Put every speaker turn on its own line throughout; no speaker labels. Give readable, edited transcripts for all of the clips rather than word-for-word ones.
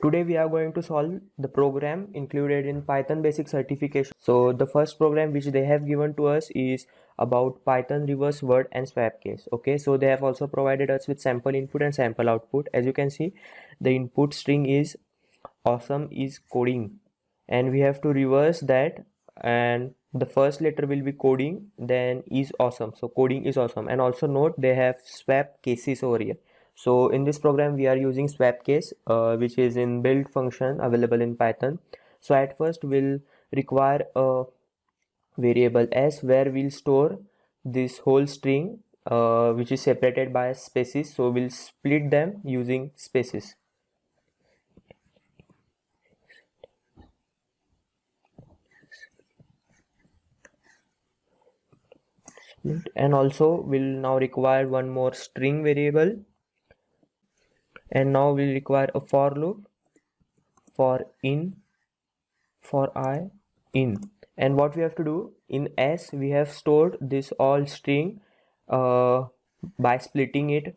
Today we are going to solve the program included in Python basic certification. So the first program which they have given to us is about Python reverse word and swap case. Okay, so they have also provided us with sample input and sample output. As you can see, the input string is awesome is coding, and we have to reverse that, and the first letter will be coding, then is awesome. So coding is awesome. And also note they have swap cases over here. So in this program we are using swap case, which is in build function available in Python. So at first we'll require a variable s where we'll store this whole string, which is separated by spaces. So we'll split them using spaces. And also we'll now require one more string variable, and now we'll require a for loop for in, for I, in. And what we have to do in s, we have stored this all string by splitting it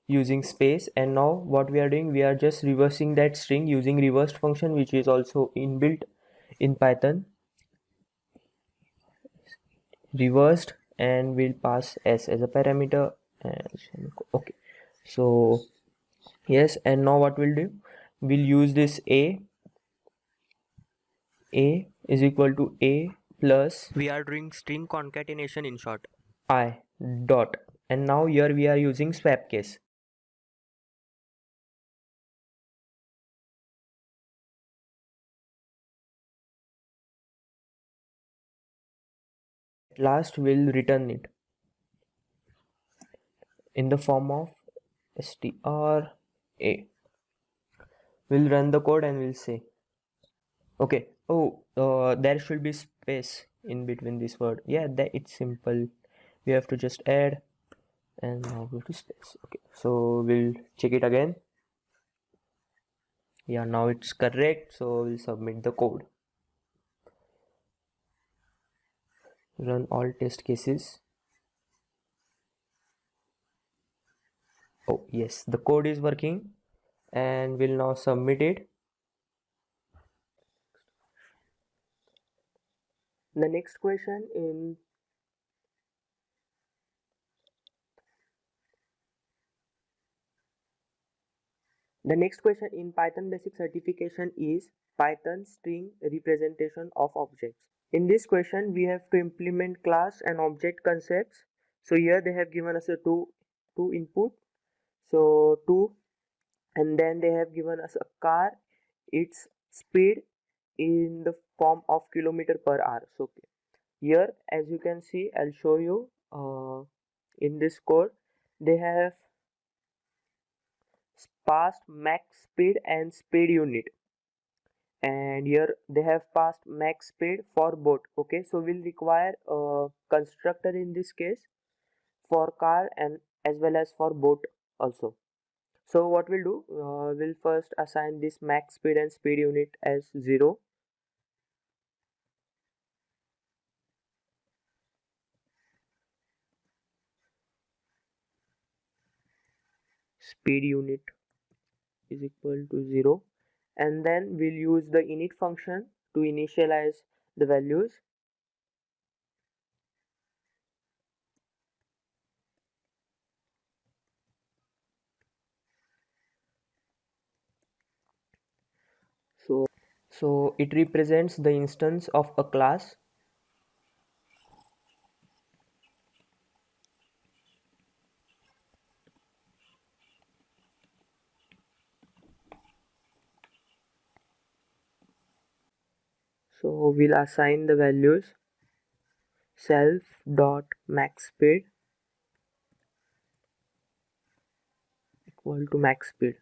using space. And now what we are doing, we are just reversing that string using reversed function, which is also inbuilt in Python, reversed, and we'll pass s as a parameter. And okay, so yes, and now what we'll do, we'll use this a is equal to a plus, we are doing string concatenation in short, I dot. And now here we are using swap case. At last we'll return it in the form of str a. We'll run the code and we'll say okay. Oh, there should be space in between this word. Yeah, that it's simple. We have to just add and now go to space. Okay, so we'll check it again. Yeah, now it's correct. So we'll submit the code. Run all test cases. Oh yes, the code is working, and we'll now submit it. The next question in Python basic certification is Python string representation of objects. In this question we have to implement class and object concepts. So here they have given us a two input, so 2, and then they have given us a car, its speed in the form of kilometer per hour. So here as you can see, I'll show you in this code they have passed max speed and speed unit, and here they have passed max speed for boat. Okay, so we'll require a constructor in this case for car and as well as for boat also. So what we'll do, we'll first assign this max speed and speed unit as 0. Speed unit is equal to 0, and then we'll use the init function to initialize the values. So it represents the instance of a class. So we'll assign the values self dot max speed equal to max speed,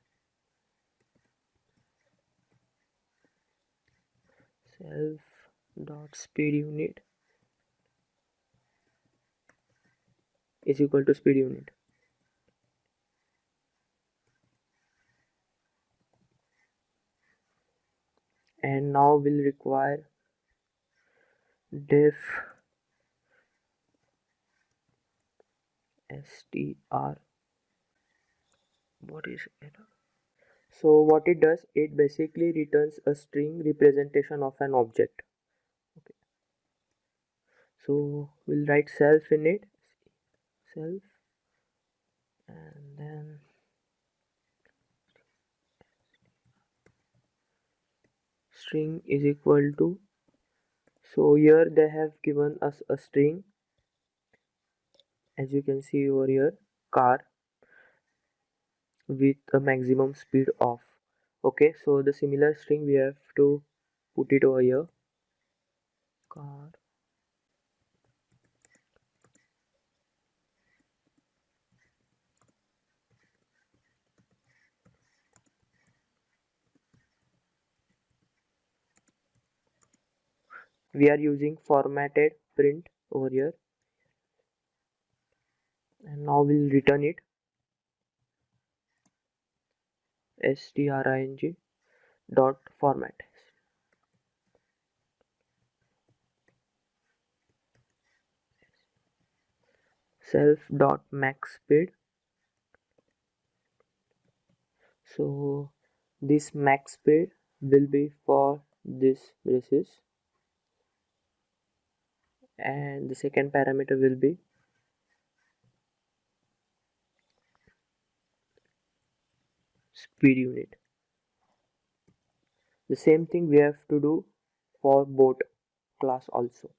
self dot speed unit is equal to speed unit. And now we'll require def str, what is it, So what it does, it basically returns a string representation of an object. Okay. So we'll write self in it, self, and then string is equal to, so here they have given us a string, as you can see over here, car with a maximum speed of. Okay, so the similar string we have to put it over here, car. We are using formatted print over here, and now we'll return it, string dot format, self dot max speed. So this max speed will be for this braces, and the second parameter will be speed unit. The same thing we have to do for boat class also.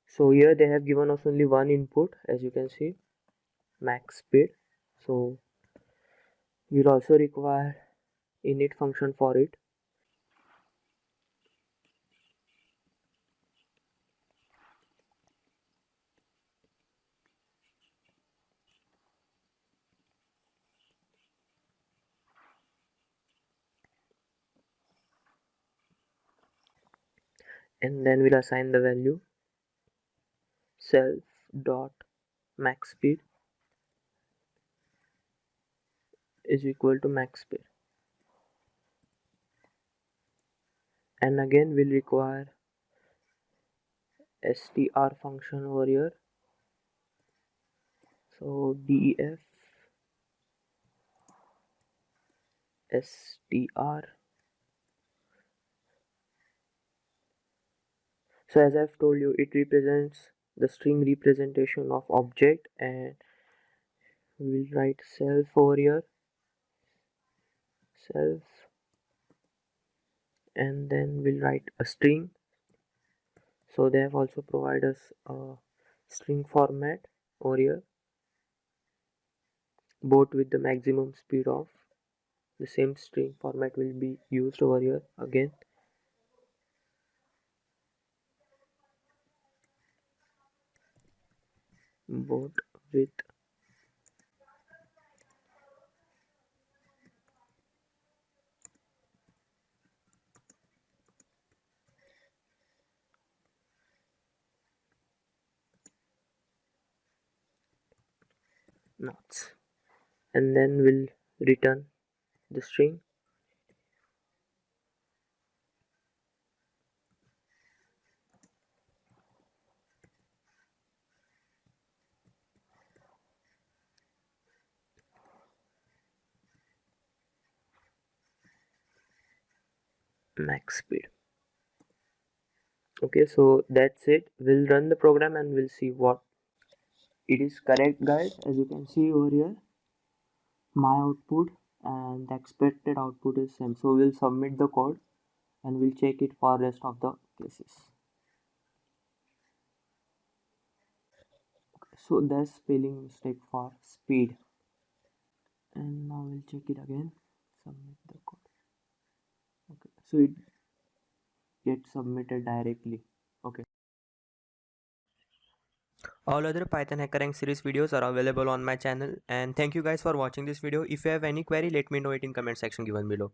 So here they have given us only one input, as you can see, max speed. So we'll also require init function for it, and then we'll assign the value self dot max speed is equal to max speed, and again we'll require str function over here. So def str. So as I've told you, it represents the string representation of object, and we'll write self over here, self, and then we'll write a string. So they have also provided us a string format over here, both with the maximum speed of. The same string format will be used over here again. Both with knots, and then we'll return the string. Max speed. Okay, so that's it. We'll run the program and we'll see what it is correct, guys. As you can see over here, my output and the expected output is same. So we'll submit the code and we'll check it for rest of the cases. So there's spelling mistake for speed, and now we'll check it again. Submit the code. Okay, so it gets submitted directly. Okay. All other Python HackerRank series videos are available on my channel, and thank you guys for watching this video. If you have any query, let me know it in comment section given below.